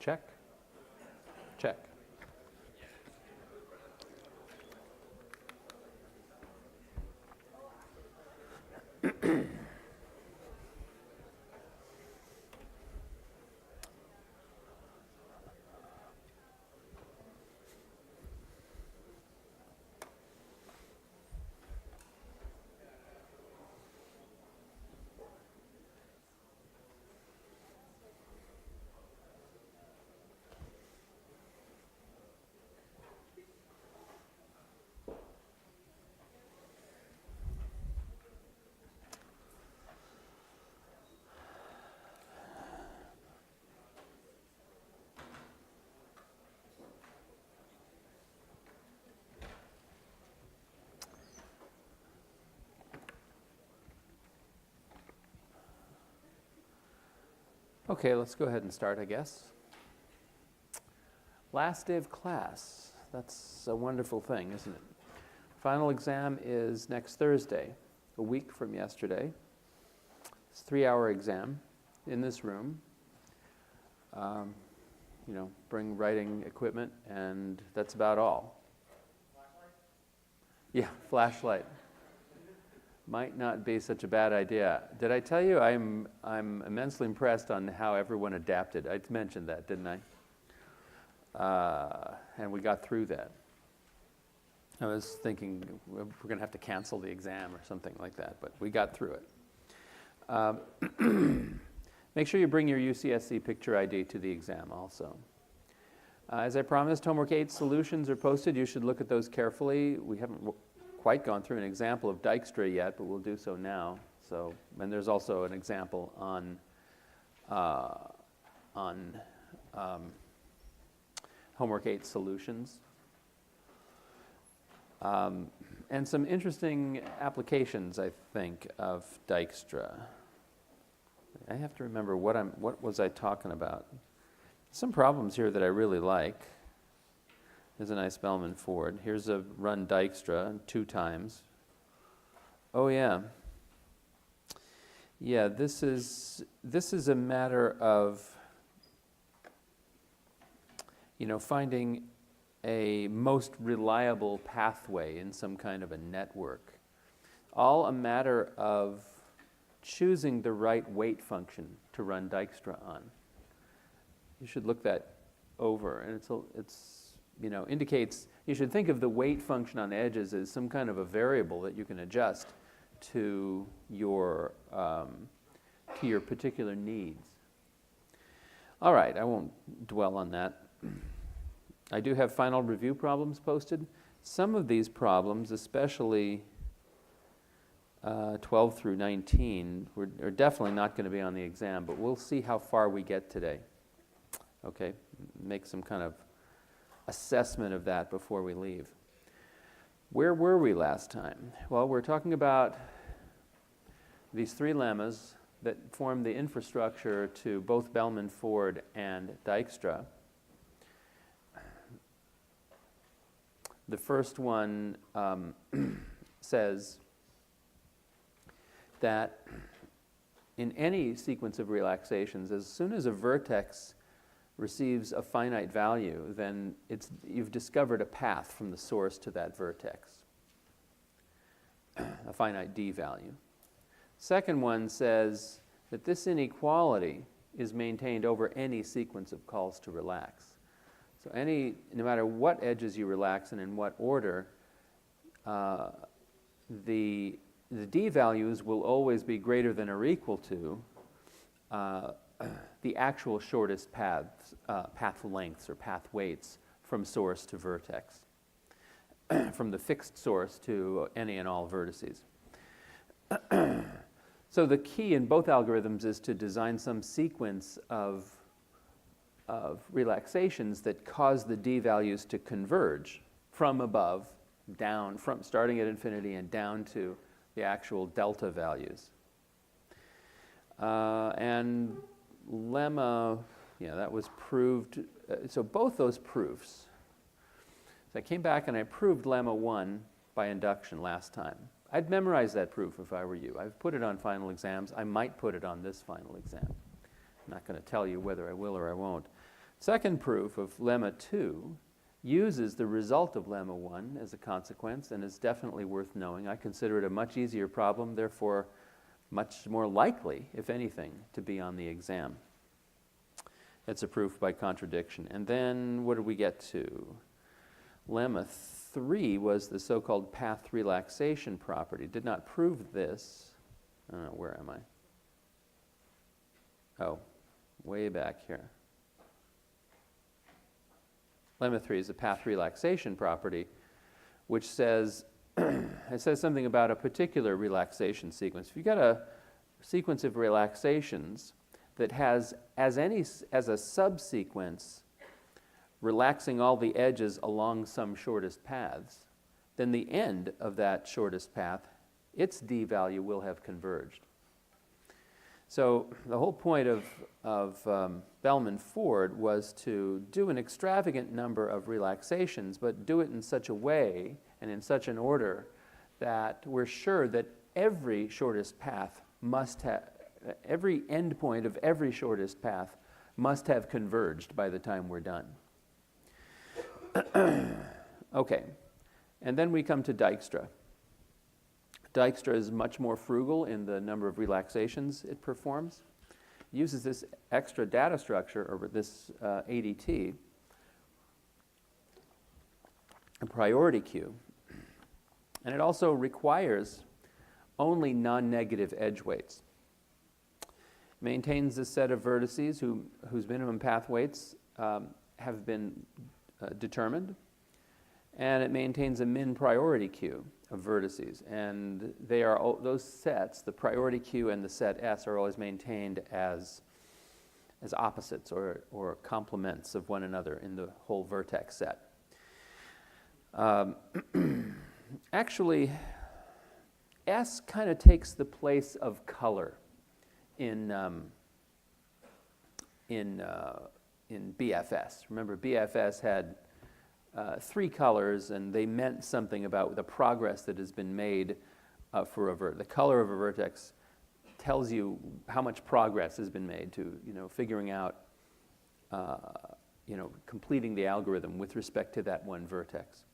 Check. Check. Okay, let's go ahead and start, I guess. Last day of class. That's a wonderful thing, isn't it? Final exam is next Thursday, a week from yesterday. It's a 3-hour exam in this room. Bring writing equipment, and that's about all. Flashlight? Yeah, flashlight. Might not be such a bad idea. Did I tell you I'm immensely impressed on how everyone adapted? I mentioned that, didn't I? And we got through that. I was thinking we're going to have to cancel the exam or something like that, but we got through it. Make sure you bring your UCSC picture ID to the exam also. As I promised, homework 8 solutions are posted. You should look at those carefully. We haven't quite gone through an example of Dijkstra yet, but we'll do so now. And there's also an example on homework 8 solutions. And some interesting applications, I think, of Dijkstra. I have to remember what was I talking about. Some problems here that I really like. There's a nice Bellman-Ford. Here's a run Dijkstra 2 times. Oh yeah. Yeah, this is a matter of finding a most reliable pathway in some kind of a network. All a matter of choosing the right weight function to run Dijkstra on. You should look that over, and it's indicates, you should think of the weight function on edges as some kind of a variable that you can adjust to your particular needs. All right, I won't dwell on that. I do have final review problems posted. Some of these problems, especially 12 through 19, are definitely not going to be on the exam, but we'll see how far we get today. Okay, make some kind of assessment of that before we leave. Where were we last time? Well, we're talking about these 3 lemmas that form the infrastructure to both Bellman-Ford and Dijkstra. The first one says that in any sequence of relaxations, as soon as a vertex receives a finite value, then you've discovered a path from the source to that vertex, a finite d value. Second one says that this inequality is maintained over any sequence of calls to relax. So no matter what edges you relax and in what order, the d values will always be greater than or equal to the actual shortest path lengths or path weights from source to vertex, from the fixed source to any and all vertices. So the key in both algorithms is to design some sequence of relaxations that cause the d values to converge from above, down, from starting at infinity and down to the actual delta values. And lemma, that was proved. So both those proofs. So I came back and I proved lemma 1 by induction last time. I'd memorize that proof if I were you. I've put it on final exams. I might put it on this final exam. I'm not going to tell you whether I will or I won't. Second proof of lemma 2 uses the result of lemma 1 as a consequence and is definitely worth knowing. I consider it a much easier problem, therefore much more likely, if anything, to be on the exam. It's a proof by contradiction. And then what did we get to? Lemma 3 was the so-called path relaxation property. Did not prove this. I don't know, where am I? Oh, way back here. Lemma 3 is a path relaxation property, which says, it says something about a particular relaxation sequence. If you've got a sequence of relaxations that has, as a subsequence, relaxing all the edges along some shortest paths, then the end of that shortest path, its d value will have converged. So the whole point of Bellman-Ford was to do an extravagant number of relaxations, but do it in such a way and in such an order that we're sure that every shortest path must have, every endpoint of every shortest path must have converged by the time we're done. Okay, and then we come to Dijkstra. Dijkstra is much more frugal in the number of relaxations it performs. It uses this extra data structure, or this ADT, a priority queue, and it also requires only non-negative edge weights. It maintains a set of vertices whose minimum path weights have been determined, and it maintains a min priority queue of vertices, and they are those sets, the priority queue and the set S, are always maintained as opposites or complements of one another in the whole vertex set. Actually, S kind of takes the place of color in BFS. Remember, BFS had 3 colors, and they meant something about the progress that has been made for a vertex. The color of a vertex tells you how much progress has been made to, figuring out, completing the algorithm with respect to that one vertex.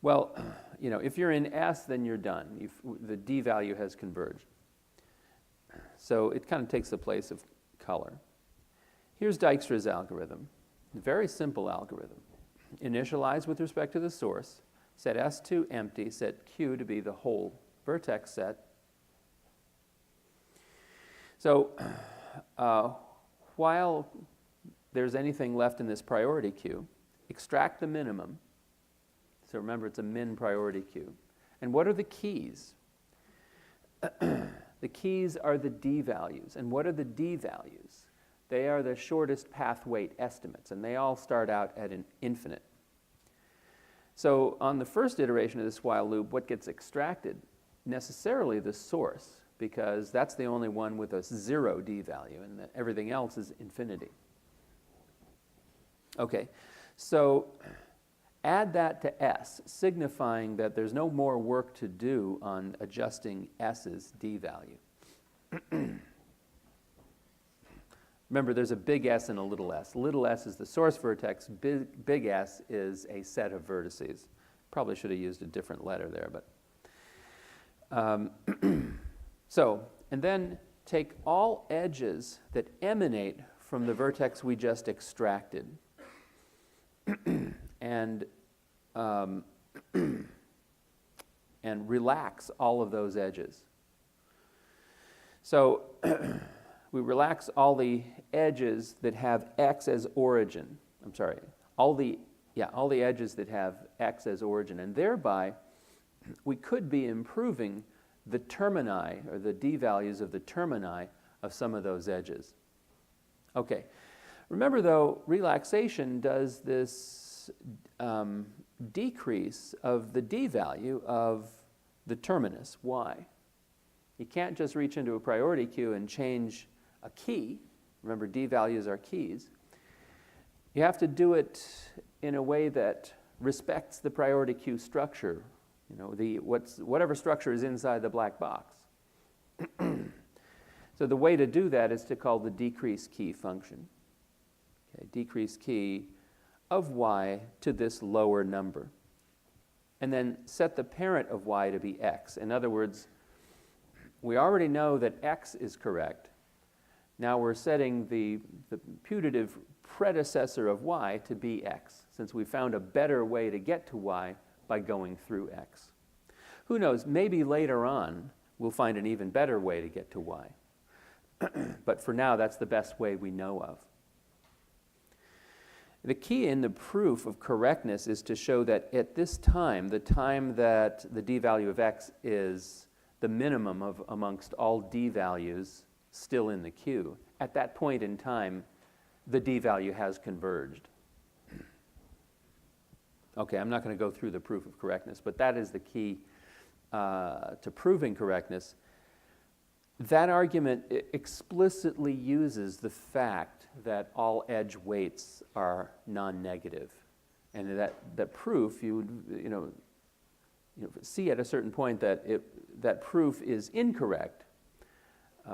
Well, if you're in S, then you're done. The D value has converged. So it kind of takes the place of color. Here's Dijkstra's algorithm. A very simple algorithm. Initialize with respect to the source, set S to empty, set Q to be the whole vertex set. So while there's anything left in this priority queue, extract the minimum. So remember, it's a min priority queue. And what are the keys? The keys are the D values. And what are the D values? They are the shortest path weight estimates, and they all start out at an infinite. So on the first iteration of this while loop, what gets extracted? Necessarily the source, because that's the only one with a 0 D value, and everything else is infinity. Okay, so add that to S, signifying that there's no more work to do on adjusting S's D value. Remember, there's a big S and a little s. Little s is the source vertex. Big S is a set of vertices. Probably should have used a different letter there, but and then take all edges that emanate from the vertex we just extracted, and relax all of those edges. So we relax all the edges that have X as origin. I'm sorry, all the edges that have X as origin, and thereby we could be improving the termini, or the D values of the termini of some of those edges. Okay, remember though, relaxation does this decrease of the D value of the terminus, Y. You can't just reach into a priority queue and change a key. Remember, D values are keys. You have to do it in a way that respects the priority queue structure, whatever structure is inside the black box. So the way to do that is to call the decrease key function. okay, decrease key of y to this lower number. And then set the parent of y to be x. In other words, we already know that x is correct. Now we're setting the putative predecessor of y to be x, since we found a better way to get to y by going through x. Who knows, maybe later on we'll find an even better way to get to y. But for now, that's the best way we know of. The key in the proof of correctness is to show that at this time, the time that the d-value of x is the minimum of amongst all d-values still in the Q, at that point in time, the d-value has converged. Okay, I'm not going to go through the proof of correctness, but that is the key to proving correctness. That argument explicitly uses the fact that all edge weights are non-negative, and that proof you would see at a certain point that that proof is incorrect,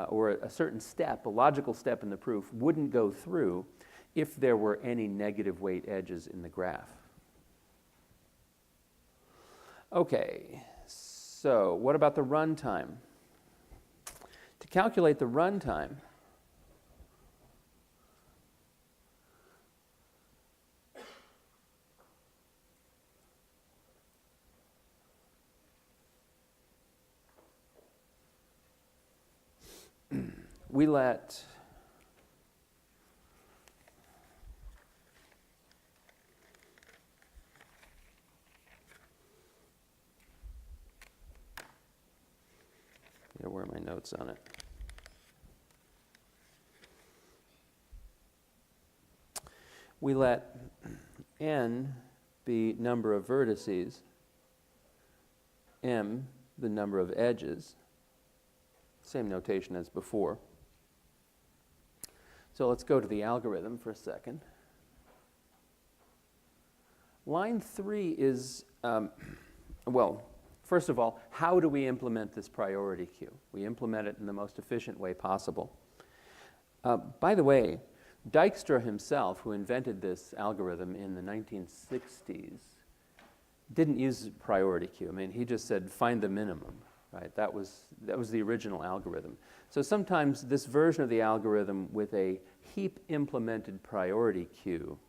or a certain step, a logical step in the proof, wouldn't go through if there were any negative weight edges in the graph. Okay, so what about the runtime? To calculate the runtime, we let where are my notes on it? We let n be number of vertices, m the number of edges, same notation as before. So let's go to the algorithm for a second. Line 3 is, well, first of all, how do we implement this priority queue? We implement it in the most efficient way possible. By the way, Dijkstra himself, who invented this algorithm in the 1960s, didn't use priority queue. I mean, he just said, find the minimum, right? That was the original algorithm. So sometimes this version of the algorithm with a heap-implemented priority queue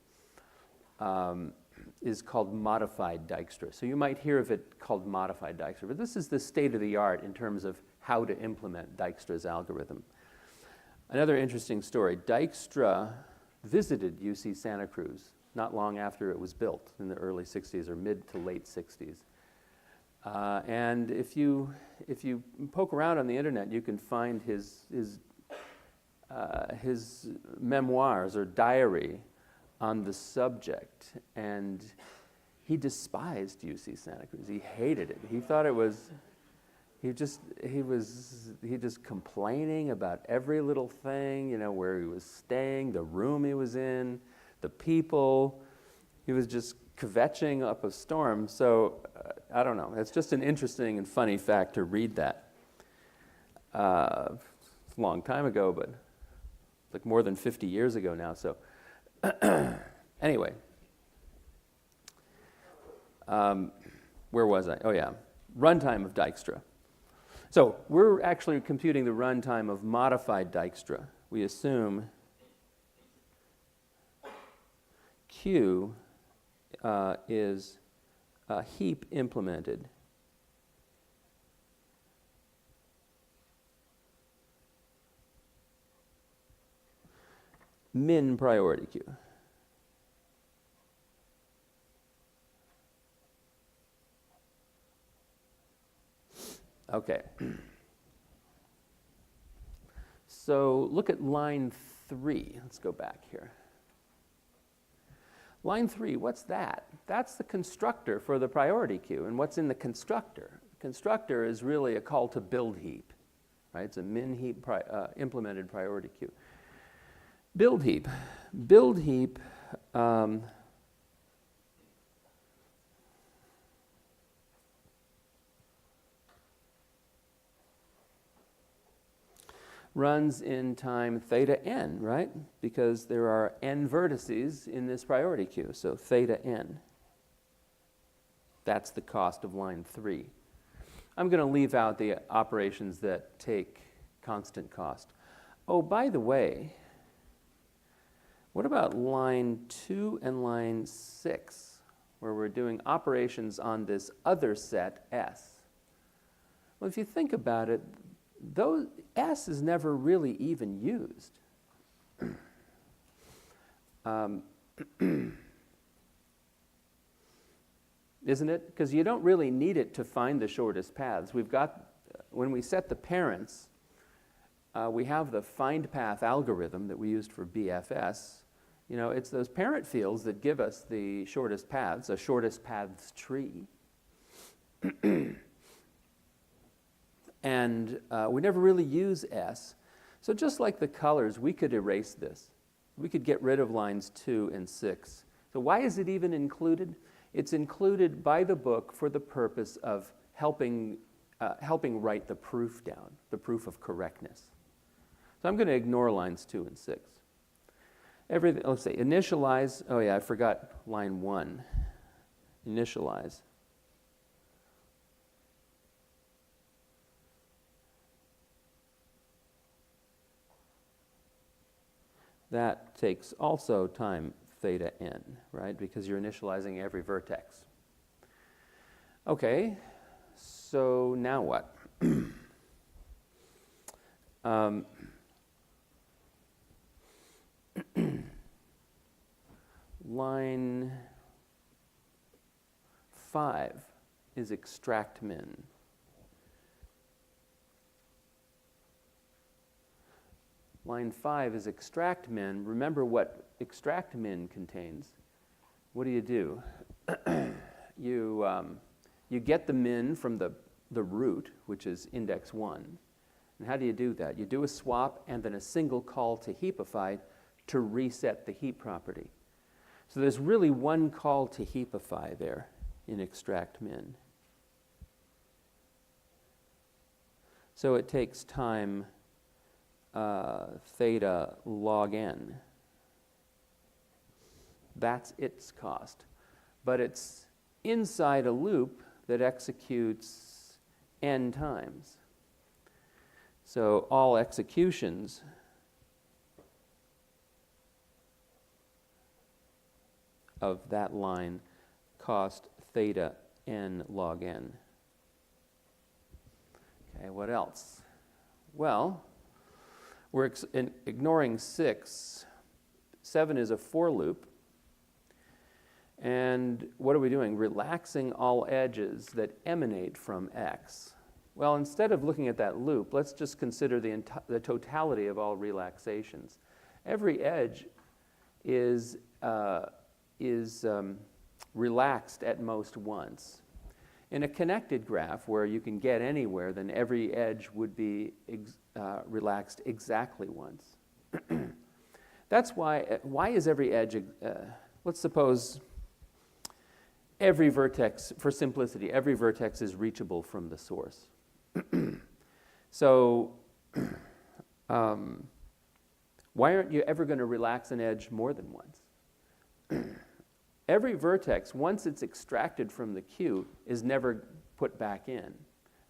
is called modified Dijkstra. So you might hear of it called modified Dijkstra, but this is the state of the art in terms of how to implement Dijkstra's algorithm. Another interesting story, Dijkstra visited UC Santa Cruz not long after it was built in the early 60s or mid to late 60s. And if you poke around on the internet, you can find his memoirs or diary on the subject, and he despised UC Santa Cruz. He hated it. He thought it was, he just complaining about every little thing, where he was staying, the room he was in, the people. He was just kvetching up a storm. So I don't know. It's just an interesting and funny fact to read that. It's a long time ago, but like more than 50 years ago now. So anyway, where was I? Oh yeah, runtime of Dijkstra. So we're actually computing the runtime of modified Dijkstra. We assume Q is a heap implemented. Min priority queue. Okay. So look at line 3. Let's go back here. Line 3, what's that? That's the constructor for the priority queue. And what's in the constructor? The constructor is really a call to build heap, right? It's a min heap implemented priority queue. Build heap. Build heap runs in time theta n, right? Because there are n vertices in this priority queue, so theta n. That's the cost of line 3. I'm going to leave out the operations that take constant cost. Oh, by the way, what about line 2 and line 6, where we're doing operations on this other set S? Well, if you think about it, those S is never really even used. Isn't it? Because you don't really need it to find the shortest paths. We've got, when we set the parents, we have the find path algorithm that we used for BFS. You know, it's those parent fields that give us the shortest paths, a shortest paths tree. And we never really use S. So just like the colors, we could erase this. We could get rid of lines 2 and 6. So why is it even included? It's included by the book for the purpose of helping write the proof down, the proof of correctness. So I'm going to ignore lines 2 and 6. Everything, let's say initialize. Oh yeah, I forgot line 1. Initialize. That takes also time theta n, right? Because you're initializing every vertex. Okay, so now what? Line 5 is extract min. Line 5 is extract min. Remember what extract min contains. What do? You get the min from the root, which is index 1. And how do you do that? You do a swap and then a single call to heapify to reset the heap property. So there's really one call to heapify there in extract min. So it takes time theta log n. That's its cost. But it's inside a loop that executes n times. So all executions of that line cost theta n log n. Okay, what else? Well, we're ignoring 6. 7 is a for loop. And what are we doing? Relaxing all edges that emanate from X. Well, instead of looking at that loop, let's just consider the totality of all relaxations. Every edge is relaxed at most once. In a connected graph where you can get anywhere, then every edge would be relaxed exactly once. That's why is every edge, let's suppose every vertex, for simplicity, every vertex is reachable from the source. So why aren't you ever going to relax an edge more than once? Every vertex, once it's extracted from the queue, is never put back in.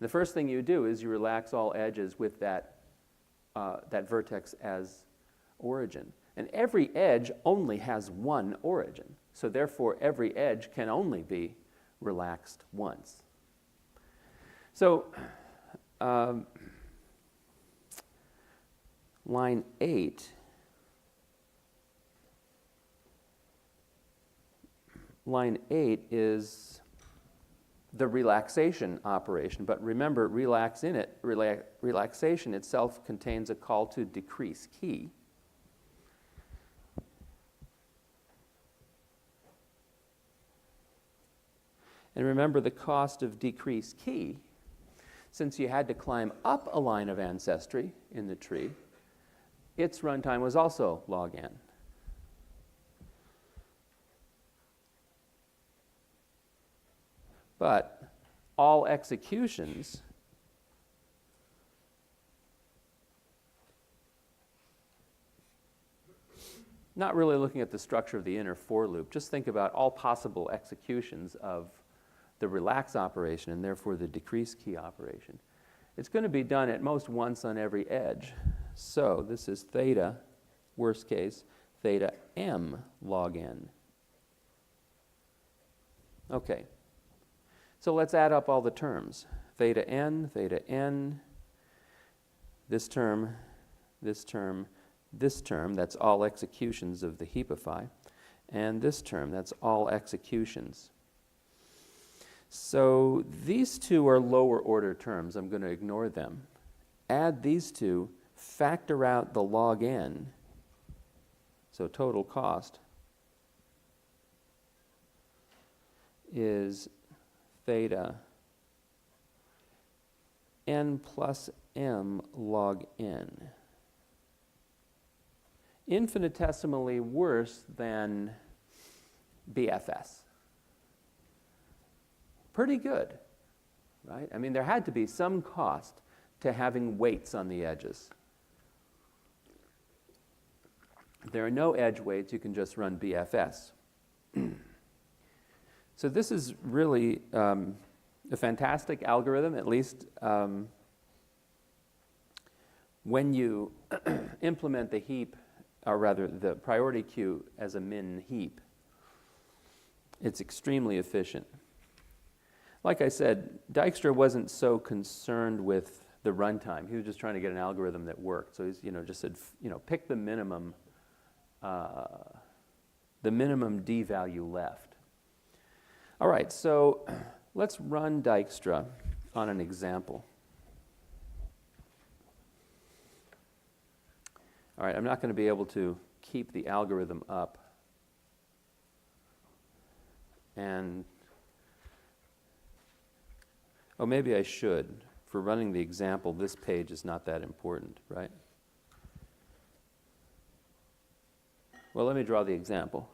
The first thing you do is you relax all edges with that vertex as origin. And every edge only has one origin. So therefore, every edge can only be relaxed once. So line 8, is the relaxation operation. But remember, relaxation itself contains a call to decrease key. And remember the cost of decrease key, since you had to climb up a line of ancestry in the tree, its runtime was also log n. But all executions not really looking at the structure of the inner for loop. Just think about all possible executions of the relax operation and therefore the decrease key operation. It's going to be done at most once on every edge. So this is theta, worst case, theta m log n. Okay. So let's add up all the terms. Theta n, this term, this term, this term, that's all executions of the heapify, and this term, that's all executions. So these two are lower order terms. I'm going to ignore them. Add these two, factor out the log n, so total cost is theta n plus m log n. Infinitesimally worse than BFS. Pretty good, right? I mean, there had to be some cost to having weights on the edges. If there are no edge weights, you can just run BFS. So this is really a fantastic algorithm, at least when you implement the heap, or rather the priority queue as a min heap. It's extremely efficient. Like I said, Dijkstra wasn't so concerned with the runtime. He was just trying to get an algorithm that worked. So he's just said, pick the minimum D value left. All right, so let's run Dijkstra on an example. All right, I'm not going to be able to keep the algorithm up. And oh, maybe I should. For running the example, this page is not that important, right? Well, let me draw the example.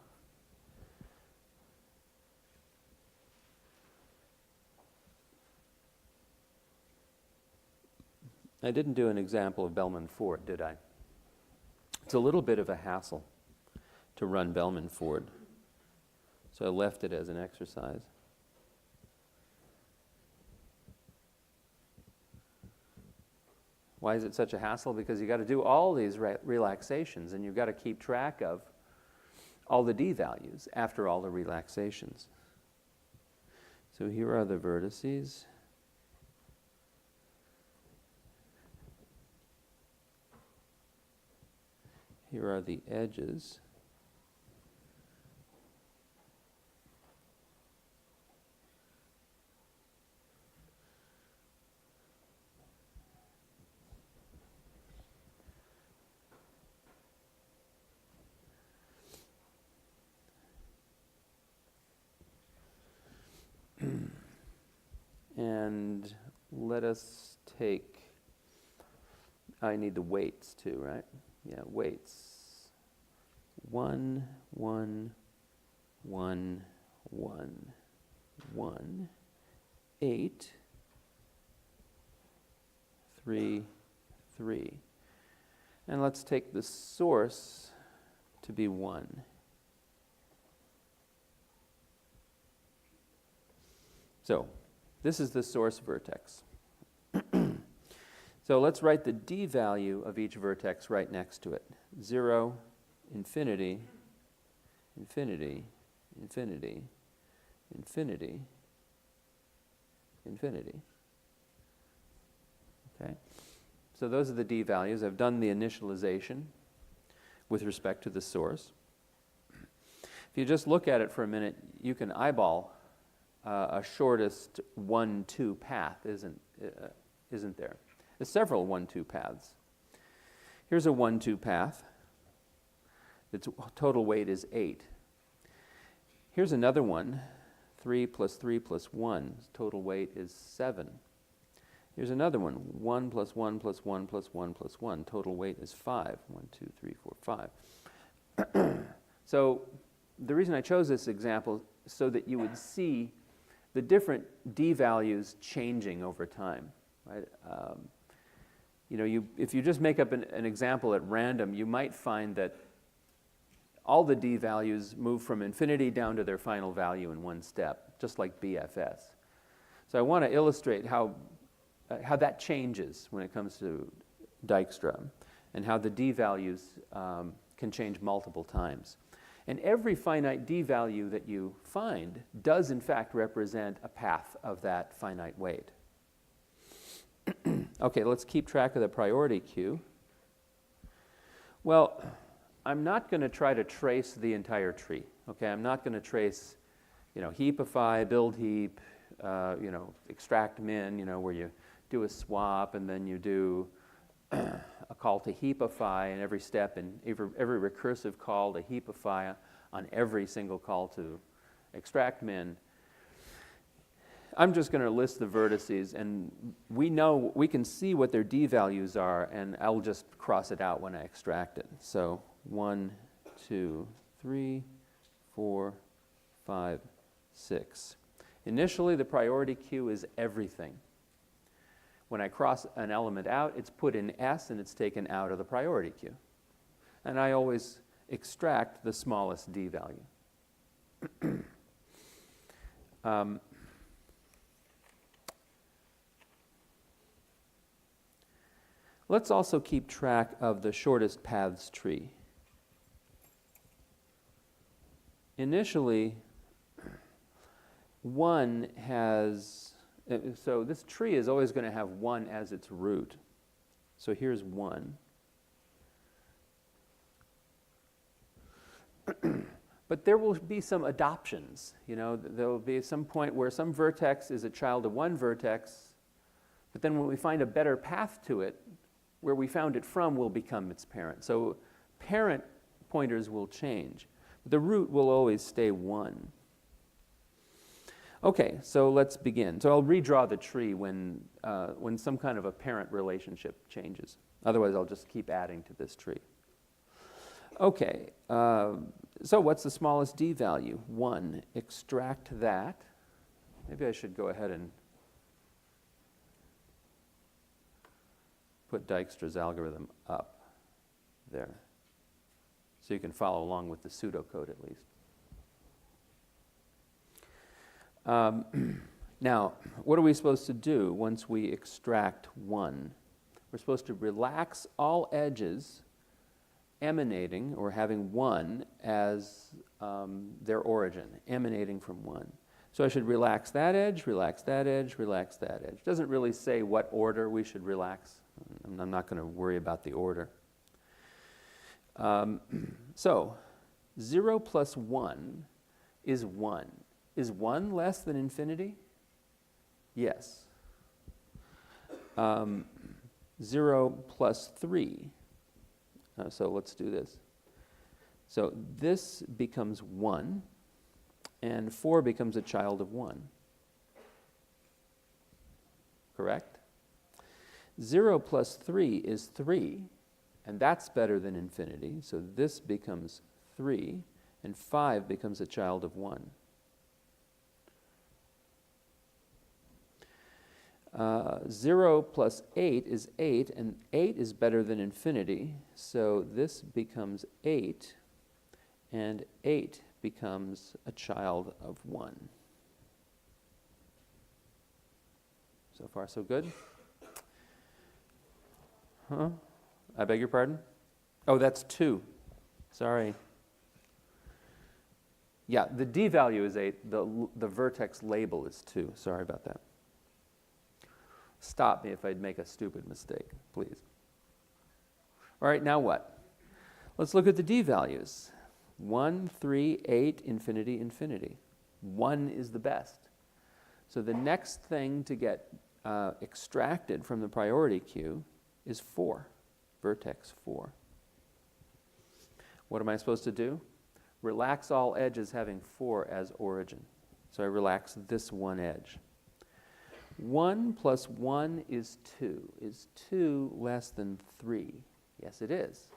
I didn't do an example of Bellman-Ford, did I? It's a little bit of a hassle to run Bellman-Ford, so I left it as an exercise. Why is it such a hassle? Because you've got to do all these relaxations, and you've got to keep track of all the D values after all the relaxations. So here are the vertices. Here are the edges. And let us take, I need the weights too, right? Yeah, weights. 1, 1, 1, 1, 1, 8, 3, 3. And let's take the source to be 1. So this is the source vertex. So let's write the D value of each vertex right next to it. 0, infinity, infinity, infinity, infinity, infinity. Okay? So those are the D values. I've done the initialization with respect to the source. If you just look at it for a minute, you can eyeball a shortest 1-2 path, isn't there? There's several 1-2 paths. Here's a 1-2 path. Its total weight is 8. Here's another one, 3 plus 3 plus 1. Total weight is 7. Here's another one, 1 plus 1 plus 1 plus 1 plus 1. Total weight is 5. 1, 2, 3, 4, 5. So the reason I chose this example is so that you would see the different D values changing over time, right? If you just make up an example at random, you might find that all the d values move from infinity down to their final value in one step, just like BFS. So I want to illustrate how that changes when it comes to Dijkstra, and how the d values can change multiple times. And every finite d value that you find does in fact represent a path of that finite weight. Okay, let's keep track of the priority queue. Well, I'm not going to try to trace the entire tree. Okay, I'm not going to trace, heapify, build heap, extract min, where you do a swap and then you do a call to heapify in every step, and every recursive call to heapify on every single call to extract min. I'm just going to list the vertices, and we can see what their d values are, and I'll just cross it out when I extract it. So 1, 2, 3, 4, 5, 6. Initially, the priority queue is everything. When I cross an element out, it's put in S and it's taken out of the priority queue. And I always extract the smallest d value. Let's also keep track of the shortest paths tree. Initially, 1 has, so this tree is always going to have 1 as its root. So here's 1. But there will be some adoptions. There will be some point where some vertex is a child of one vertex, but then when we find a better path to it, where we found it from will become its parent. So parent pointers will change. The root will always stay 1. Okay, so let's begin. So I'll redraw the tree when some kind of a parent relationship changes. Otherwise, I'll just keep adding to this tree. Okay, so what's the smallest d value? 1. Extract that. Maybe I should go ahead and put Dijkstra's algorithm up there, so you can follow along with the pseudocode at least. Now, what are we supposed to do once we extract 1? We're supposed to relax all edges emanating or having 1 as their origin, emanating from 1. So I should relax that edge, relax that edge, relax that edge. It doesn't really say what order we should relax. I'm not going to worry about the order. So 0 plus 1 is 1. Is 1 less than infinity? Yes. 0 plus 3. So let's do this. So this becomes 1, and 4 becomes a child of 1. Correct? 0 plus 3 is 3, and that's better than infinity. So this becomes 3, and 5 becomes a child of 1. 0 plus 8 is 8, and 8 is better than infinity. So this becomes 8, and 8 becomes a child of 1. So far, so good? Huh? I beg your pardon? Oh, that's 2. Sorry. Yeah, the d value is 8. The vertex label is 2. Sorry about that. Stop me if I'd make a stupid mistake, please. All right, now what? Let's look at the d values. 1, 3, 8, infinity, infinity. 1 is the best. So the next thing to get extracted from the priority queue is 4, vertex 4. What am I supposed to do? Relax all edges having 4 as origin. So I relax this one edge. 1 plus 1 is 2. Is 2 less than 3? Yes, it is.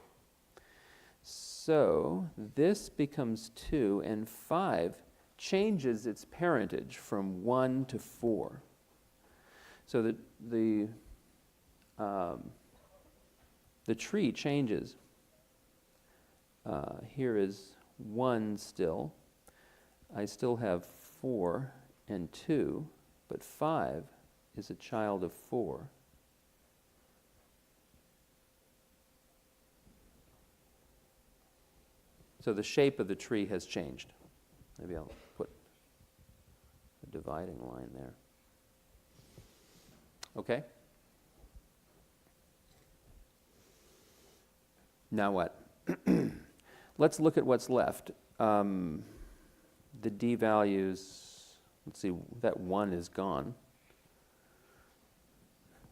So this becomes 2, and 5 changes its parentage from 1 to 4. So the tree changes. Here is 1 still. I still have 4 and 2, but 5 is a child of 4. So the shape of the tree has changed. Maybe I'll put a dividing line there. Okay? Now what? Let's look at what's left. The d values, let's see, that 1 is gone.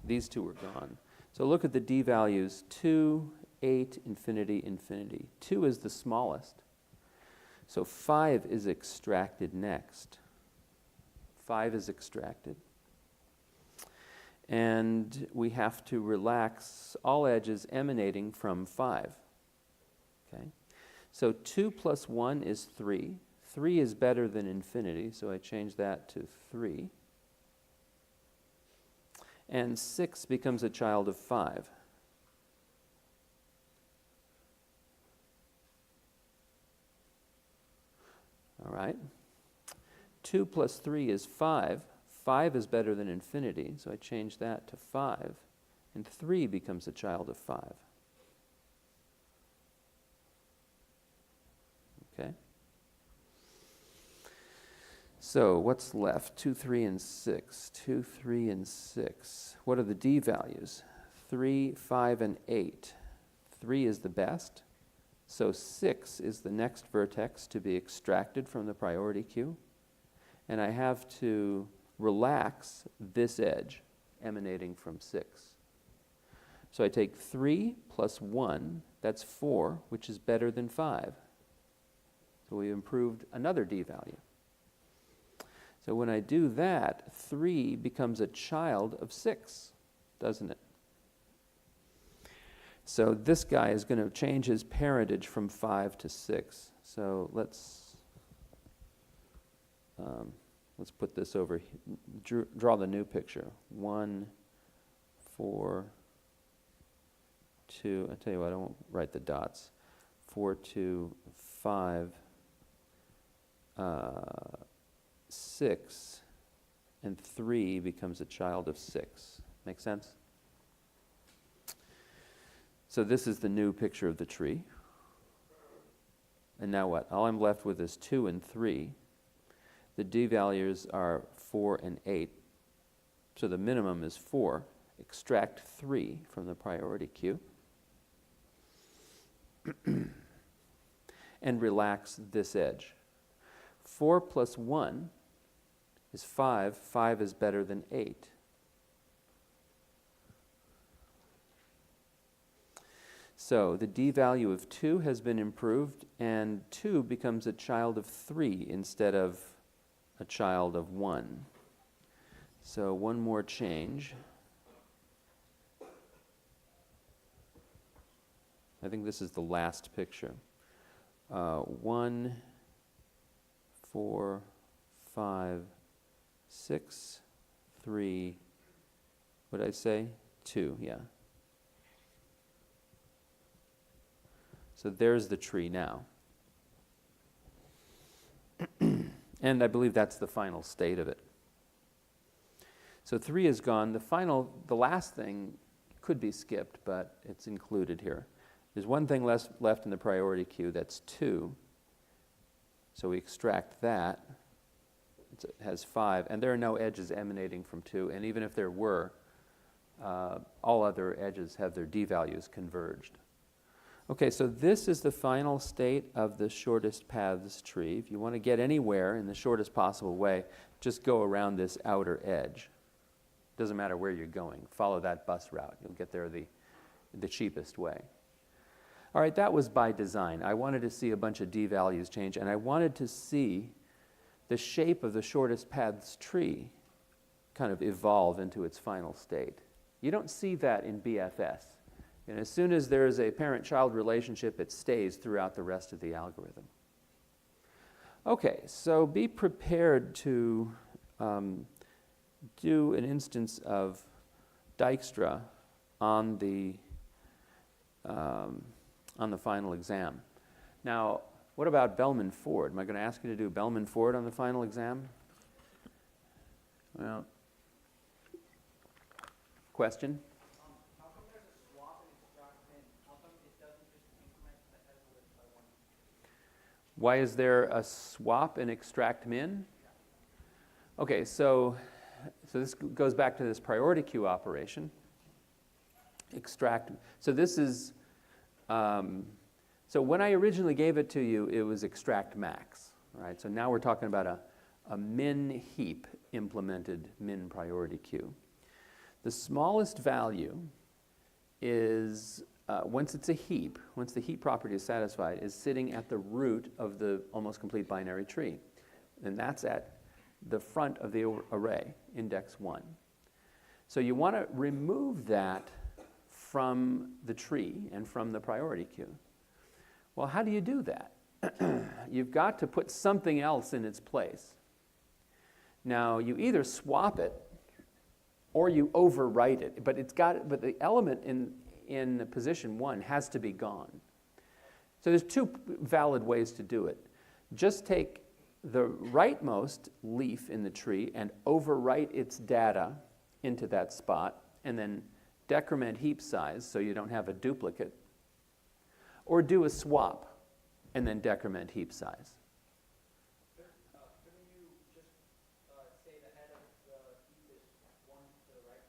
These two are gone. So look at the d values, 2, 8, infinity, infinity. 2 is the smallest. So 5 is extracted next. 5 is extracted. And we have to relax all edges emanating from 5. Okay? So 2 plus 1 is 3. 3 is better than infinity, so I change that to 3. And 6 becomes a child of 5. All right? 2 plus 3 is 5. 5 is better than infinity, so I change that to 5. And 3 becomes a child of 5. Okay? So what's left? 2, 3, and 6. 2, 3, and 6. What are the d values? 3, 5, and 8. 3 is the best. So 6 is the next vertex to be extracted from the priority queue. And I have to relax this edge emanating from 6. So I take 3 plus 1, that's 4, which is better than 5. So we improved another d value. So when I do that, 3 becomes a child of 6, doesn't it? So this guy is going to change his parentage from 5 to 6. So let's put this over, draw the new picture. 1, 4, 2, I tell you what, I won't write the dots. 4, 2, 5, 6, and 3 becomes a child of 6. Make sense? So this is the new picture of the tree. And now what? All I'm left with is 2 and 3. The d values are 4 and 8. So the minimum is 4. Extract 3 from the priority queue. And relax this edge. 4 plus 1 is 5. 5 is better than 8. So the d value of 2 has been improved, and 2 becomes a child of 3 instead of a child of 1. So one more change. I think this is the last picture. 1, 4, 5, 6, 3, what did I say? 2, yeah. So there's the tree now. And I believe that's the final state of it. So 3 is gone. The last thing could be skipped, but it's included here. There's one thing left in the priority queue, that's 2. So we extract that. It has 5, and there are no edges emanating from 2, and even if there were, all other edges have their d values converged. Okay, so this is the final state of the shortest paths tree. If you want to get anywhere in the shortest possible way, just go around this outer edge. Doesn't matter where you're going. Follow that bus route. You'll get there the cheapest way. All right, that was by design. I wanted to see a bunch of d values change, and I wanted to see the shape of the shortest paths tree kind of evolve into its final state. You don't see that in BFS. And as soon as there is a parent-child relationship, it stays throughout the rest of the algorithm. Okay, so be prepared to do an instance of Dijkstra on the final exam. Now, What about Bellman-Ford? Am I going to ask you to do Bellman-Ford on the final exam? Well, question? How come there's a swap and extract min? How come it doesn't just increment the head of the list by 1? Why is there a swap and extract min? Okay, so this goes back to this priority queue operation. Extract. So this is, so when I originally gave it to you, it was extract max, right? So now we're talking about a min heap implemented min priority queue. The smallest value is, once it's a heap, once the heap property is satisfied, is sitting at the root of the almost complete binary tree. And that's at the front of the array, index 1. So you want to remove that from the tree and from the priority queue. Well, how do you do that? You've got to put something else in its place. Now, you either swap it or you overwrite it, but the element in position 1 has to be gone. So there's two valid ways to do it. Just take the rightmost leaf in the tree and overwrite its data into that spot, and then decrement heap size so you don't have a duplicate, or do a swap and then decrement heap size. Couldn't you just say the head of the heap is 1 to the right?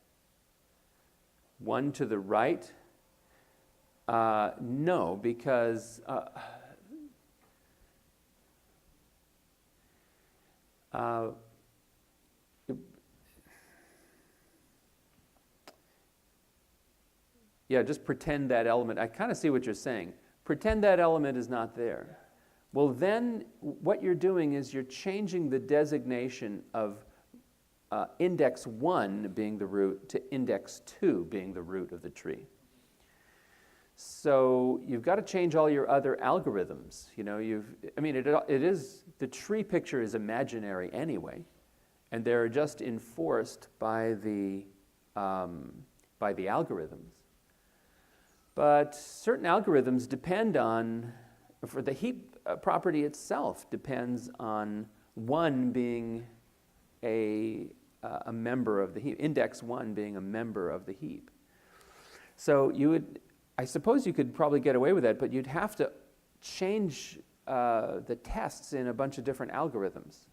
1 to the right? No, because yeah, just pretend that element. I kind of see what you're saying. Pretend that element is not there. Well, then what you're doing is you're changing the designation of index 1 being the root to index 2 being the root of the tree. So you've got to change all your other algorithms. You know, it is, the tree picture is imaginary anyway, and they're just enforced by the algorithms. But certain algorithms depend on, for the heap property itself depends on 1 being a member of the heap, index 1 being a member of the heap. So I suppose you could probably get away with that, but you'd have to change the tests in a bunch of different algorithms,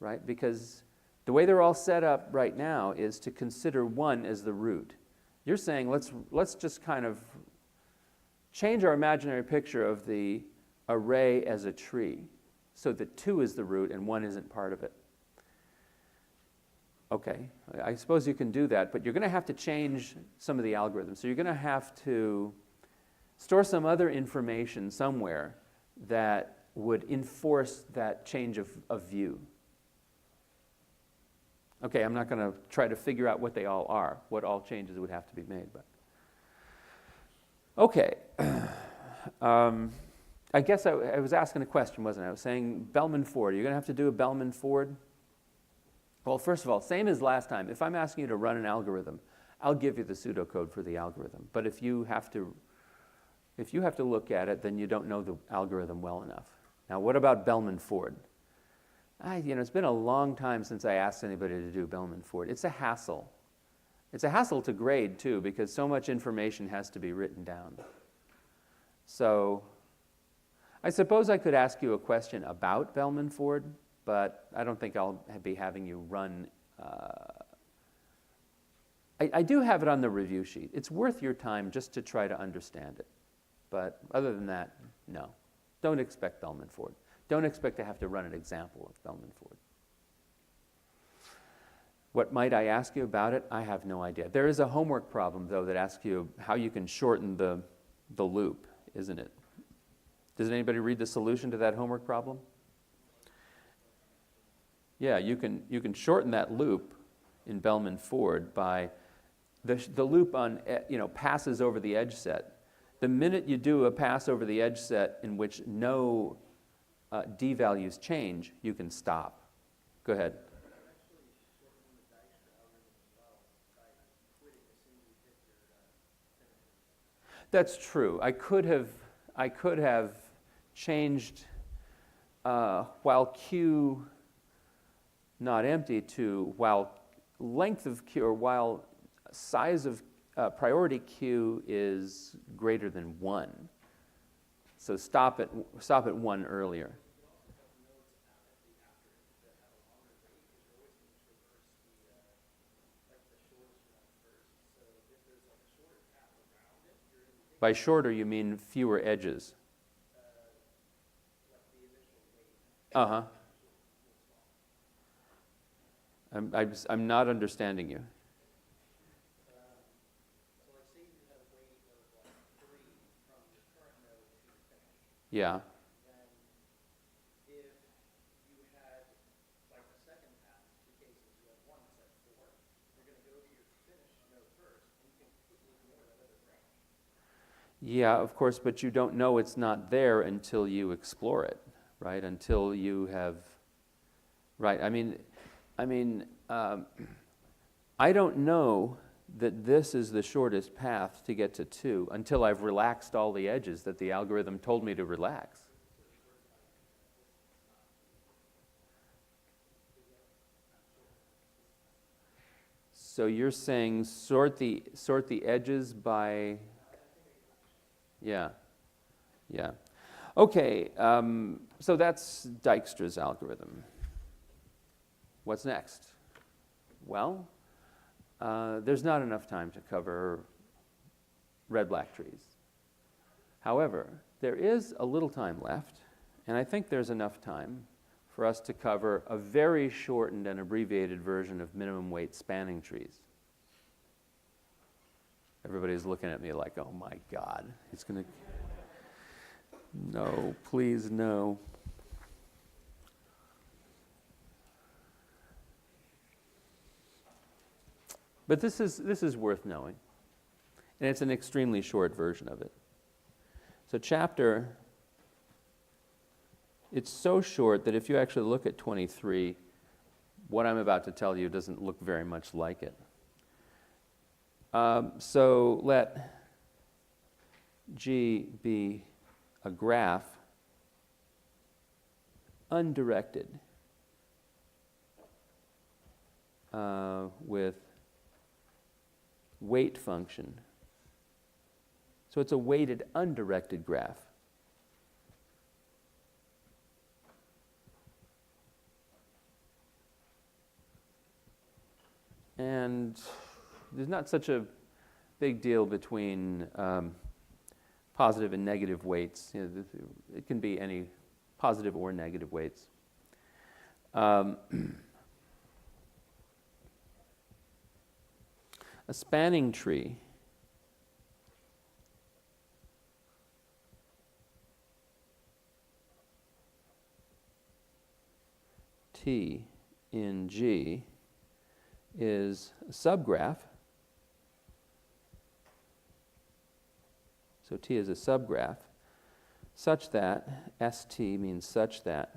right? Because the way they're all set up right now is to consider 1 as the root. You're saying let's just kind of change our imaginary picture of the array as a tree so that 2 is the root and 1 isn't part of it. Okay, I suppose you can do that, but you're going to have to change some of the algorithms. So you're going to have to store some other information somewhere that would enforce that change of view. Okay, I'm not going to try to figure out what they all are, what all changes would have to be made. But okay, I guess I was asking a question, wasn't I? I was saying Bellman-Ford. You're going to have to do a Bellman-Ford. Well, first of all, same as last time. If I'm asking you to run an algorithm, I'll give you the pseudocode for the algorithm. But if you have to look at it, then you don't know the algorithm well enough. Now, what about Bellman-Ford? It's been a long time since I asked anybody to do Bellman-Ford. It's a hassle. It's a hassle to grade, too, because so much information has to be written down. So I suppose I could ask you a question about Bellman-Ford, but I don't think I'll be having you run. I do have it on the review sheet. It's worth your time just to try to understand it. But other than that, no. Don't expect Bellman-Ford. Don't expect to have to run an example of Bellman-Ford. What might I ask you about it? I have no idea. There is a homework problem, though, that asks you how you can shorten the loop, isn't it? Does anybody read the solution to that homework problem? Yeah, you can shorten that loop in Bellman-Ford by the loop on passes over the edge set. The minute you do a pass over the edge set in which no d values change, you can stop. Go ahead. That's true. I could have changed while Q not empty to while length of Q, or while size of priority Q is greater than 1. So stop at 1 earlier. By shorter, you mean fewer edges. Uh-huh. I'm not understanding you. Yeah. Yeah, of course, but you don't know it's not there until you explore it, right? Until you have, right? I mean, I don't know that this is the shortest path to get to 2 until I've relaxed all the edges that the algorithm told me to relax. So you're saying sort the edges by, yeah. Okay, so that's Dijkstra's algorithm. What's next? Well, there's not enough time to cover red-black trees. However, there is a little time left, and I think there's enough time for us to cover a very shortened and abbreviated version of minimum weight spanning trees. Everybody's looking at me like, oh my God, he's going to... No, please, no. But this is worth knowing, and it's an extremely short version of it. So chapter, it's so short that if you actually look at 23, what I'm about to tell you doesn't look very much like it. So let G be a graph undirected with weight function. So it's a weighted undirected graph. And there's not such a big deal between positive and negative weights. You know, it can be any positive or negative weights. A spanning tree T in G is a subgraph. So T is a subgraph such that, ST means such that,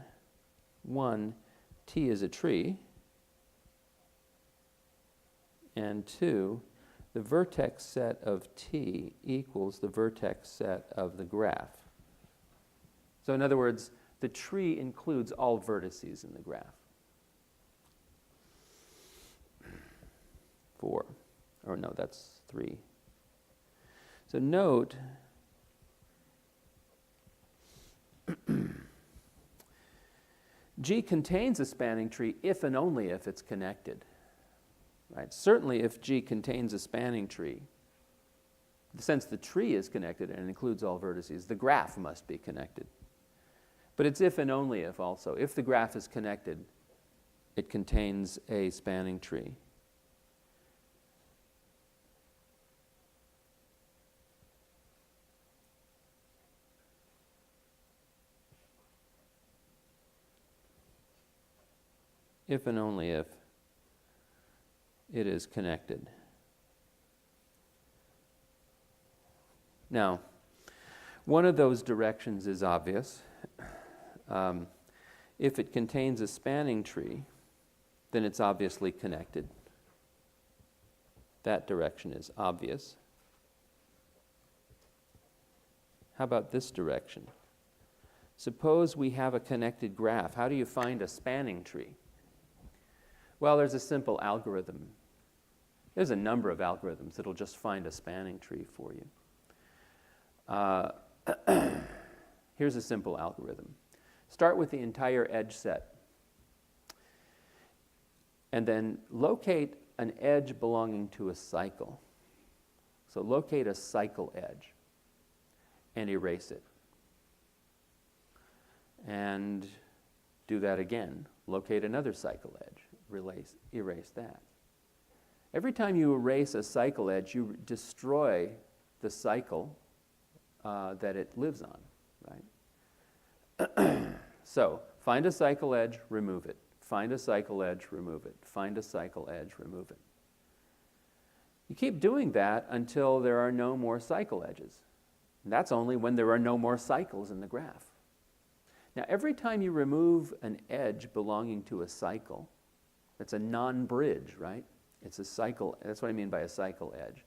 1, T is a tree, and 2, the vertex set of T equals the vertex set of the graph. So in other words, the tree includes all vertices in the graph. 4, or no, that's 3. So note, G contains a spanning tree if and only if it's connected. Right? Certainly if G contains a spanning tree, since the tree is connected and includes all vertices, the graph must be connected. But it's if and only if also. If the graph is connected, it contains a spanning tree. If and only if it is connected. Now, one of those directions is obvious. If it contains a spanning tree, then it's obviously connected. That direction is obvious. How about this direction? Suppose we have a connected graph. How do you find a spanning tree? Well, there's a simple algorithm. There's a number of algorithms that'll just find a spanning tree for you. Here's a simple algorithm. Start with the entire edge set, and then locate an edge belonging to a cycle. So locate a cycle edge and erase it. And do that again. Locate another cycle edge, erase that. Every time you erase a cycle edge, you destroy the cycle that it lives on, right? So, find a cycle edge, remove it. Find a cycle edge, remove it. Find a cycle edge, remove it. You keep doing that until there are no more cycle edges. And that's only when there are no more cycles in the graph. Now, every time you remove an edge belonging to a cycle, that's a non-bridge, right? It's a cycle. That's what I mean by a cycle edge.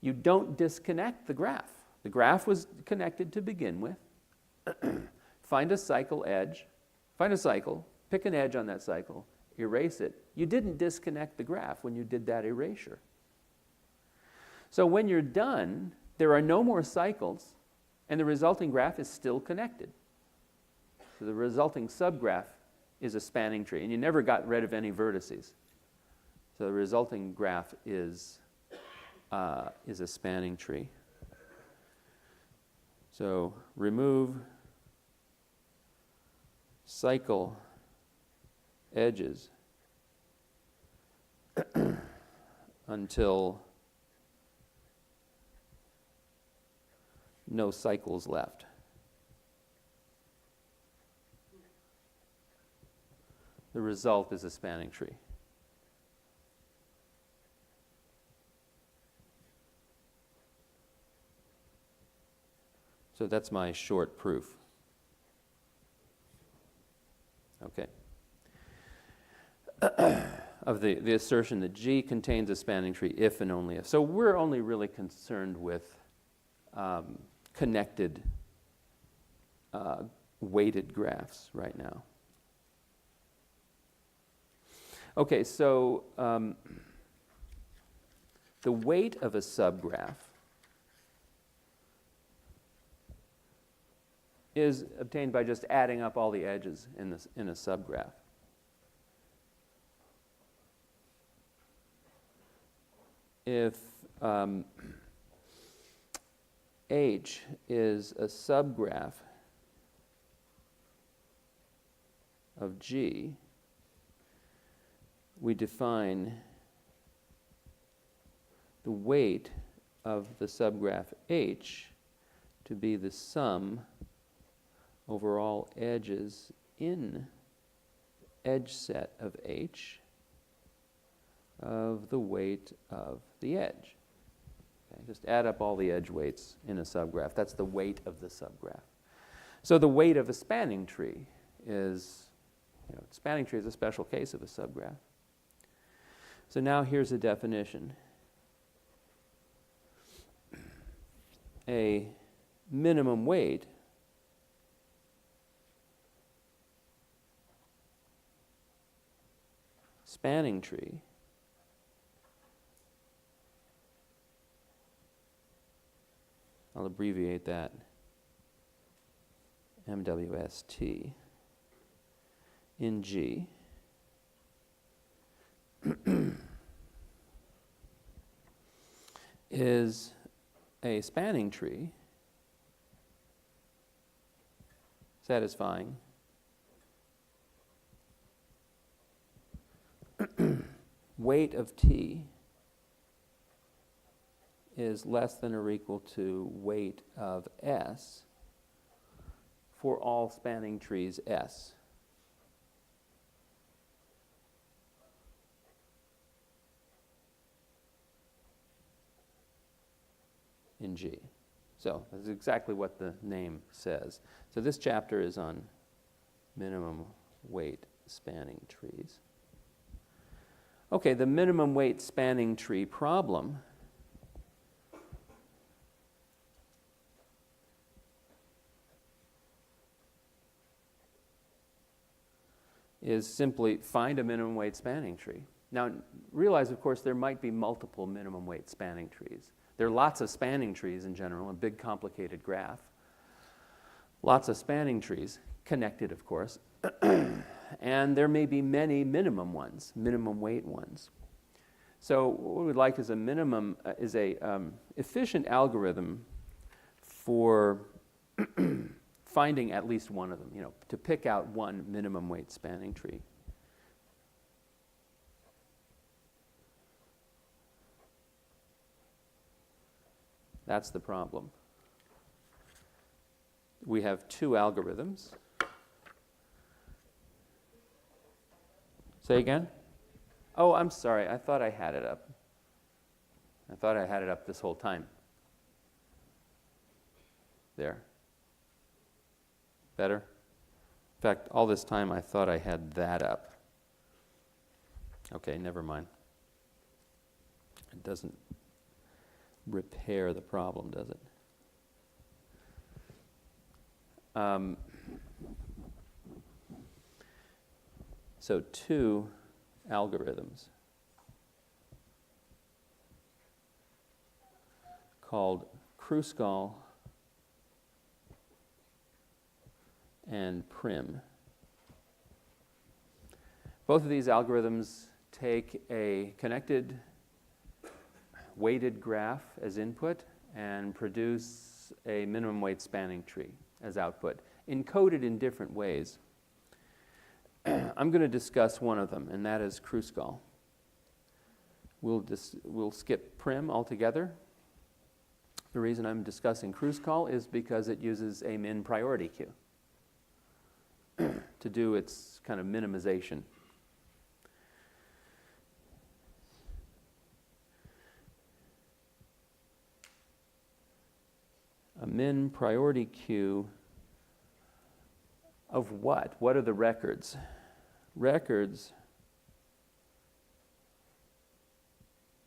You don't disconnect the graph. The graph was connected to begin with. Find a cycle edge. Find a cycle. Pick an edge on that cycle. Erase it. You didn't disconnect the graph when you did that erasure. So when you're done, there are no more cycles, and the resulting graph is still connected. So the resulting subgraph is a spanning tree, and you never got rid of any vertices. So the resulting graph is a spanning tree. So remove cycle edges until no cycles left. The result is a spanning tree. So that's my short proof. Okay. Of the assertion that G contains a spanning tree if and only if. So we're only really concerned with connected weighted graphs right now. Okay, so the weight of a subgraph is obtained by just adding up all the edges in a subgraph. If H is a subgraph of G, we define the weight of the subgraph H to be the sum over all edges in edge set of H of the weight of the edge. Okay, just add up all the edge weights in a subgraph. That's the weight of the subgraph. So the weight of a spanning tree is, spanning tree is a special case of a subgraph. So now here's a definition. A minimum weight spanning tree I'll abbreviate that MWST in G is a spanning tree satisfying weight of T is less than or equal to weight of S for all spanning trees S. In G. So that's exactly what the name says. So this chapter is on minimum weight spanning trees. Okay, the minimum weight spanning tree problem is simply find a minimum weight spanning tree. Now, realize, of course, there might be multiple minimum weight spanning trees. There are lots of spanning trees in general, a big complicated graph. Lots of spanning trees, connected, of course. And there may be many minimum ones, minimum weight ones. So what we'd like is a minimum, efficient algorithm for finding at least one of them, to pick out one minimum weight spanning tree. That's the problem. We have two algorithms. Say again? Oh, I'm sorry. I thought I had it up. I thought I had it up this whole time. There. Better? In fact, all this time I thought I had that up. Okay, never mind. It doesn't repair the problem, does it? So two algorithms called Kruskal and Prim. Both of these algorithms take a connected weighted graph as input and produce a minimum weight spanning tree as output, encoded in different ways. I'm going to discuss one of them, and that is Kruskal. We'll skip Prim altogether. The reason I'm discussing Kruskal is because it uses a min priority queue to do its kind of minimization. A min priority queue of what? What are the records? Records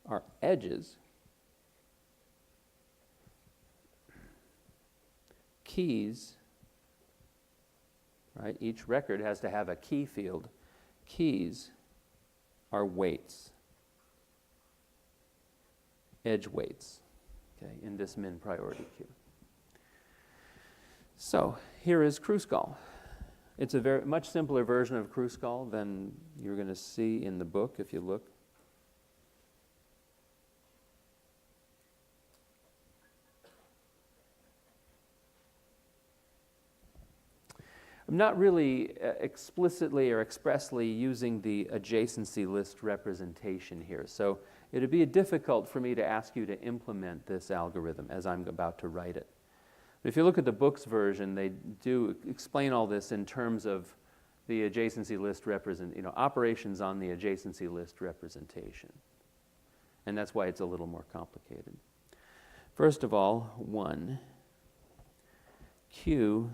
are edges. Keys, right? Each record has to have a key field. Keys are weights, edge weights, okay, in this min priority queue. So here is Kruskal. It's a very much simpler version of Kruskal than you're going to see in the book if you look. I'm not really explicitly or expressly using the adjacency list representation here, so it would be difficult for me to ask you to implement this algorithm as I'm about to write it. But if you look at the book's version, they do explain all this in terms of the adjacency list operations on the adjacency list representation. And that's why it's a little more complicated. First of all, 1. Q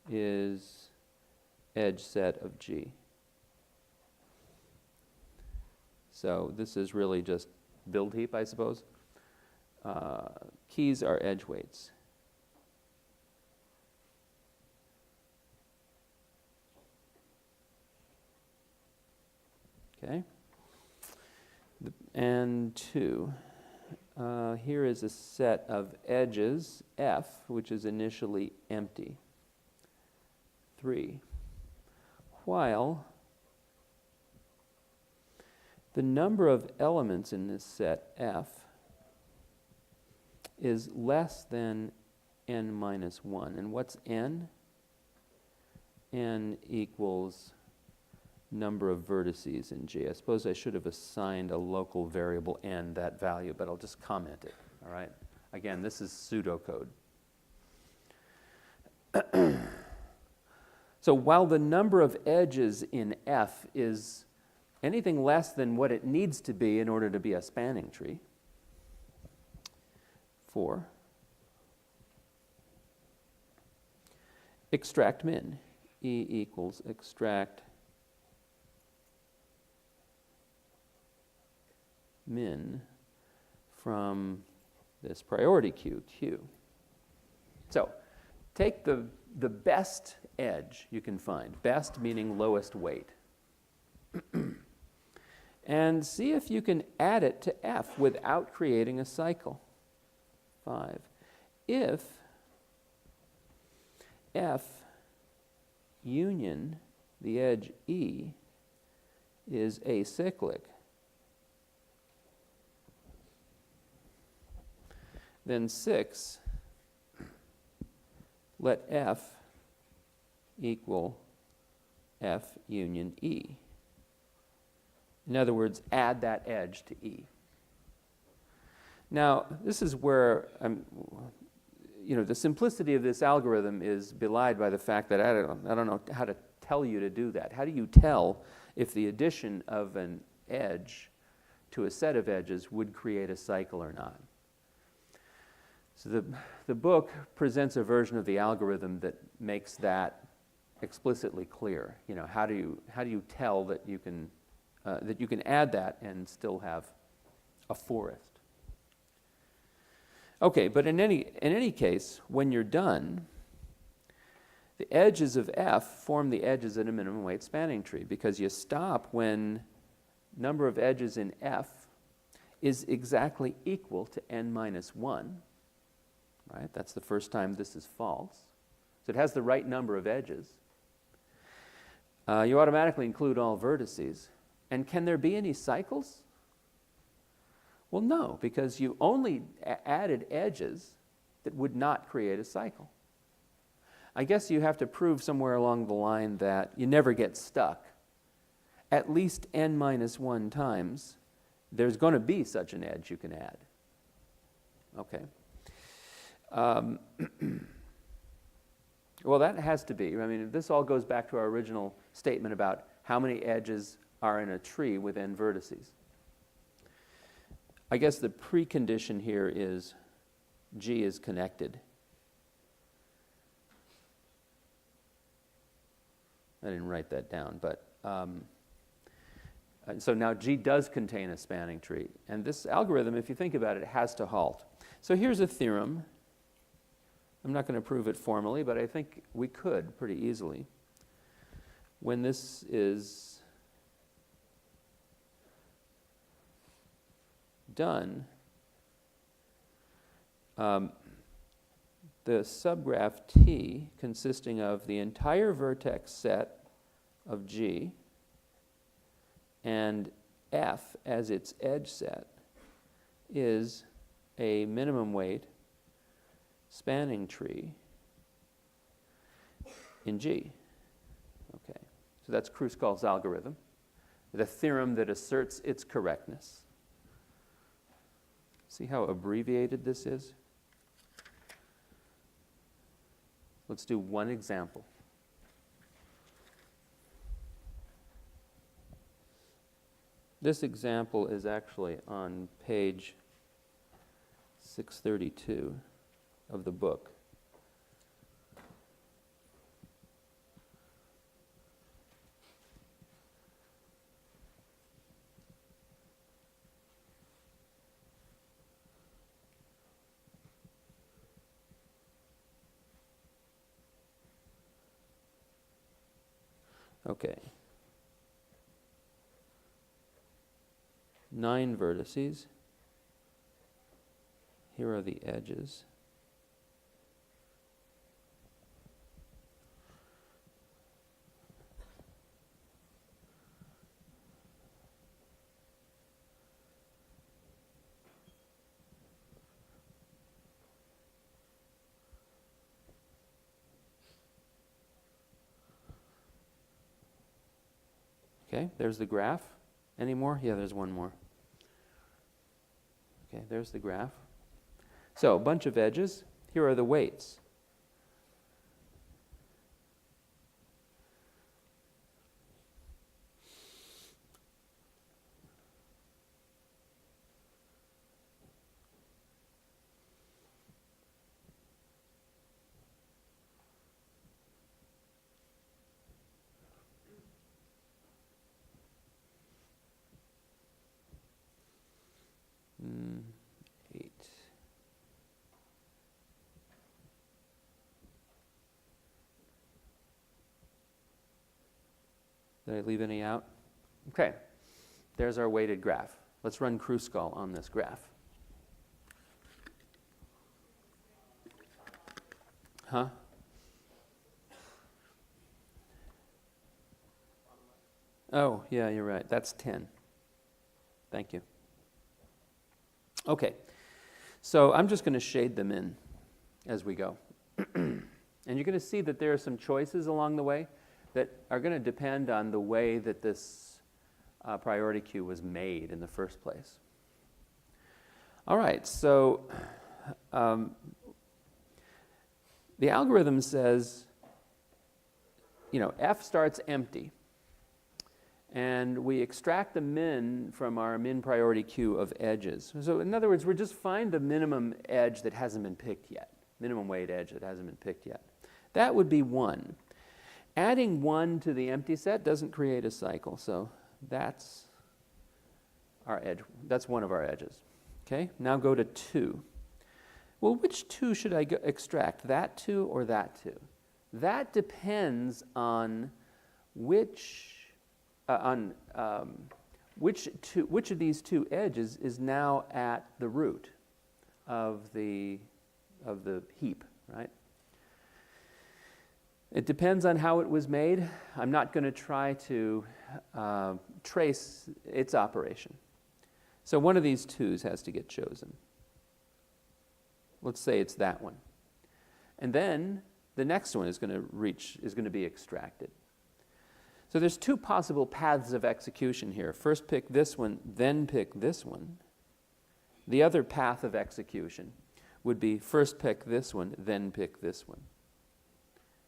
is edge set of G. So this is really just build heap, I suppose. Keys are edge weights. Okay. And 2. Here is a set of edges, F, which is initially empty. 3. While the number of elements in this set, F, is less than n minus 1. And what's n? N equals number of vertices in G. I suppose I should have assigned a local variable n that value, but I'll just comment it, all right? Again, this is pseudocode. So while the number of edges in F is anything less than what it needs to be in order to be a spanning tree, 4, extract min. E equals extract min from this priority queue, Q. So take the the best edge you can find, best meaning lowest weight, and see if you can add it to F without creating a cycle. 5. If F union the edge E is acyclic, then 6, let F equal F union E. In other words, add that edge to E. Now, this is where the simplicity of this algorithm is belied by the fact that I don't know how to tell you to do that. How do you tell if the addition of an edge to a set of edges would create a cycle or not? So the book presents a version of the algorithm that makes that explicitly clear. How do you tell that you can add that and still have a forest? Okay, but in any case, when you're done, the edges of F form the edges in a minimum weight spanning tree, because you stop when number of edges in F is exactly equal to n minus 1. Right? That's the first time this is false. So it has the right number of edges. You automatically include all vertices. And can there be any cycles? Well, no, because you only added edges that would not create a cycle. I guess you have to prove somewhere along the line that you never get stuck. At least n minus 1 times, there's going to be such an edge you can add. Okay. Well, that has to be. This all goes back to our original statement about how many edges are in a tree with n vertices. I guess the precondition here is G is connected. I didn't write that down, but so now G does contain a spanning tree. And this algorithm, if you think about it, has to halt. So here's a theorem. I'm not going to prove it formally, but I think we could pretty easily. When this is done, the subgraph T, consisting of the entire vertex set of G and F as its edge set, is a minimum weight spanning tree in G. Okay, so that's Kruskal's algorithm, the theorem that asserts its correctness. See how abbreviated this is? Let's do one example. This example is actually on page 632 of the book. Okay. 9 vertices. Here are the edges. Okay, there's the graph. Any more? Yeah, there's one more. Okay, there's the graph. So, a bunch of edges. Here are the weights. Did I leave any out? Okay, there's our weighted graph. Let's run Kruskal on this graph. Huh? Oh, yeah, you're right. That's 10. Thank you. Okay, so I'm just going to shade them in as we go. And you're going to see that there are some choices along the way that are going to depend on the way that this priority queue was made in the first place. All right, so the algorithm says, F starts empty. And we extract the min from our min priority queue of edges. So in other words, we just find the minimum edge that hasn't been picked yet, minimum weight edge that hasn't been picked yet. That would be 1. Adding 1 to the empty set doesn't create a cycle, so that's our edge. That's one of our edges. Okay, now go to 2. Well, which 2 should I extract, that 2 or that 2? That depends on which of these 2 edges is now at the root of the heap, right? It depends on how it was made. I'm not going to try to trace its operation. So one of these 2's has to get chosen. Let's say it's that one. And then the next one is going to be extracted. So there's 2 possible paths of execution here. First pick this one, then pick this one. The other path of execution would be first pick this one, then pick this one.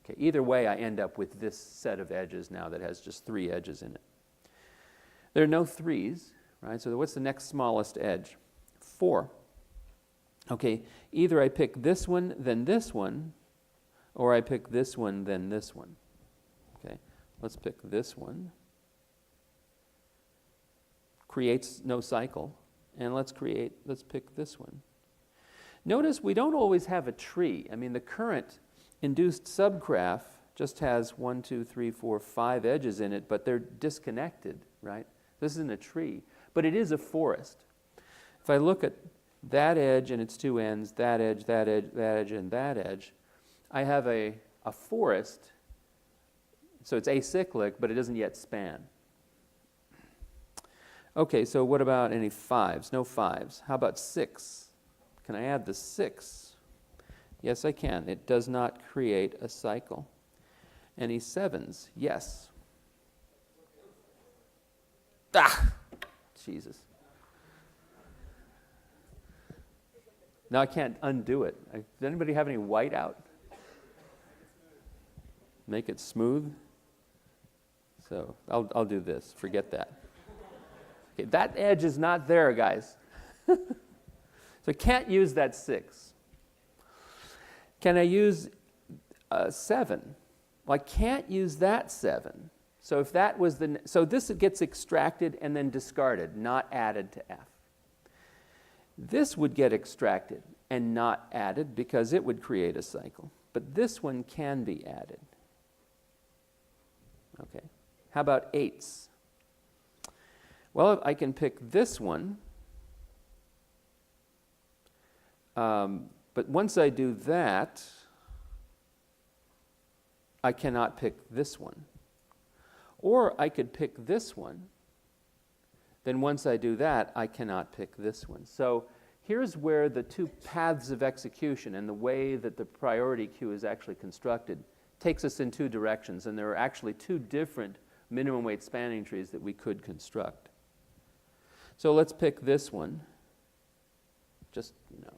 Okay, either way, I end up with this set of edges now that has just 3 edges in it. There are no 3's, right? So what's the next smallest edge? 4. Okay, either I pick this one, then this one, or I pick this one, then this one. Okay. Let's pick this one. Creates no cycle. And let's pick this one. Notice we don't always have a tree. I mean, the current induced subgraph just has 1, 2, 3, 4, 5 edges in it, but they're disconnected, right? This isn't a tree, but it is a forest. If I look at that edge and its 2 ends, that edge, that edge, that edge, and that edge, I have a forest. So it's acyclic, but it doesn't yet span. Okay, so what about any 5's? No 5's. How about 6? Can I add the 6? Yes, I can. It does not create a cycle. Any 7's? Yes. Ah! Jesus. Now I can't undo it. Does anybody have any white out? Make it smooth? So I'll do this. Forget that. Okay, that edge is not there, guys. So I can't use that 6. Can I use 7? Well, I can't use that 7. So if that was so this gets extracted and then discarded, not added to F. This would get extracted and not added because it would create a cycle. But this one can be added. Okay. How about 8's? Well, I can pick this one. But once I do that, I cannot pick this one. Or I could pick this one. Then once I do that, I cannot pick this one. So here's where the 2 paths of execution and the way that the priority queue is actually constructed takes us in 2 directions. And there are actually 2 different minimum weight spanning trees that we could construct. So let's pick this one. Just,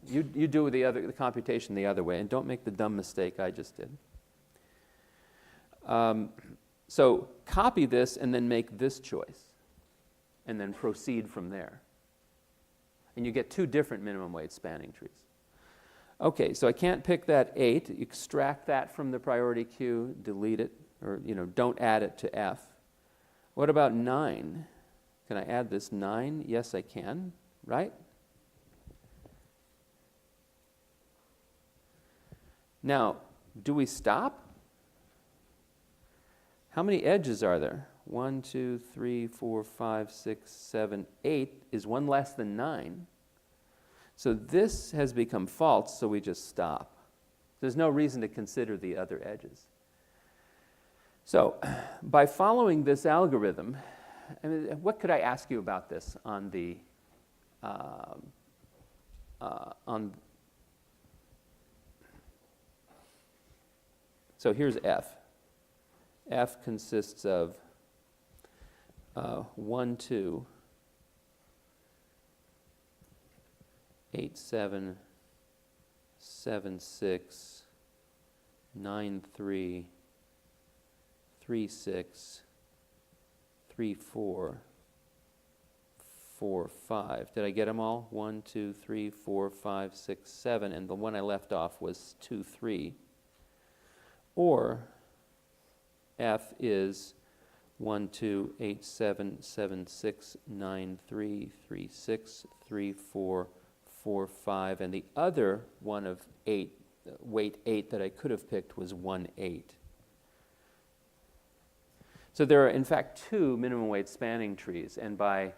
you do the computation the other way, and don't make the dumb mistake I just did. So copy this and then make this choice, and then proceed from there. And you get 2 different minimum weight spanning trees. Okay, so I can't pick that 8. Extract that from the priority queue, delete it, or don't add it to F. What about 9? Can I add this 9? Yes, I can, right? Now, do we stop? How many edges are there? 1, 2, 3, 4, 5, 6, 7, 8 is one less than 9. So this has become false, so we just stop. There's no reason to consider the other edges. So by following this algorithm, I mean, what could I ask you about this on the so here's F. F consists of 1, 2, 8, 7, 7, 6, 9, 3, 3, 6, 3, 4, 4, 5. Did I get them all? 1, 2, 3, 4, 5, 6, 7, and the one I left off was 2, 3. Or F is 1, 2, 8, 7, 7, 6, 9, 3, 3, 6, 3, 4, 4, 5, and the other one of 8, weight 8 that I could have picked was 1, 8. So there are, in fact, 2 minimum weight spanning trees, and by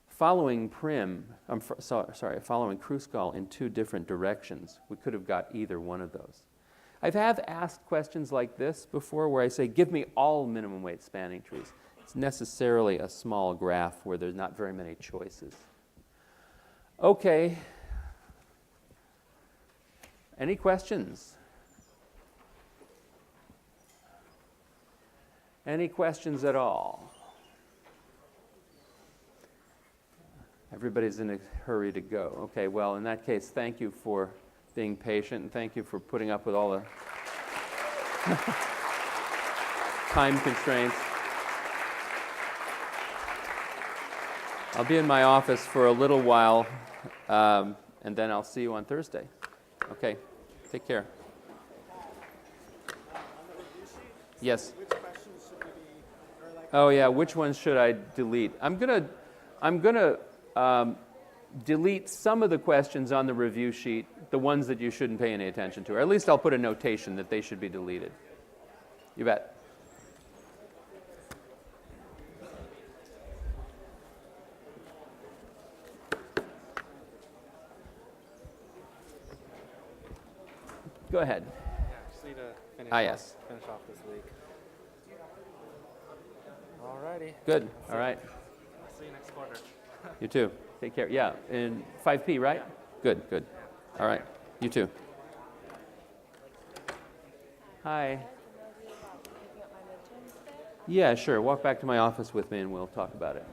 following following Kruskal in 2 different directions, we could have got either one of those. I have asked questions like this before where I say, give me all minimum weight spanning trees. It's necessarily a small graph where there's not very many choices. Okay. Any questions? Any questions at all? Everybody's in a hurry to go. Okay, well, in that case, thank you for being patient, and thank you for putting up with all the time constraints. I'll be in my office for a little while, and then I'll see you on Thursday. Okay, take care. Yes. Which questions should we be, or like? Oh yeah, which ones should I delete? I'm gonna delete some of the questions on the review sheet, the ones that you shouldn't pay any attention to, or at least I'll put a notation that they should be deleted. You bet. Go ahead. Yeah, just need to finish, Yes. finish off this week. Alrighty. Good. All right. I'll see you next quarter. You too. Take care. Yeah, in 5P, right? Good, good. All right. You too. Hi. Yeah, sure. Walk back to my office with me and we'll talk about it.